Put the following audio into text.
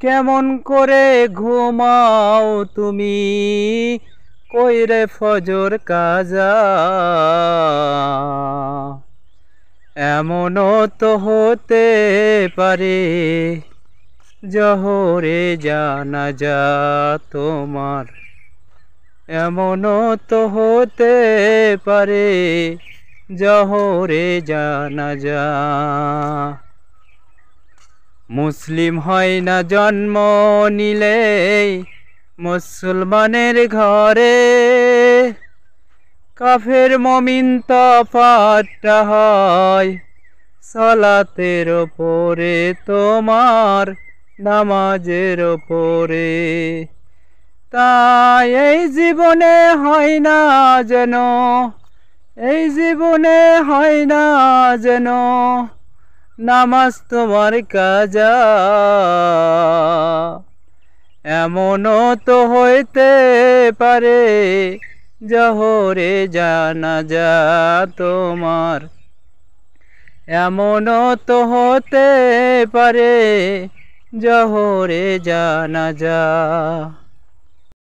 কেমন করে ঘুমাও তুমি কইরে ফজর কাজা? এমনও তো হতে পারে জোহরে জানাজা তোমার। এমনও তো হতে পারে জোহরে জানাজা। মুসলিম হয় না জন্ম নিলে মুসলমানের ঘরে, কাফের মুমিন তফাৎটা হয় সালাতের ওপরে, তোমার নামাজের ওপরে। তাই এই জীবনে হয় না যেন, এই জীবনে হয় না যেন নামাজ তোমার কাজা। এমনও তো হইতে পারে জোহরে জানাজা তোমার। এমনও তো হতে পারে জোহরে জানাজা।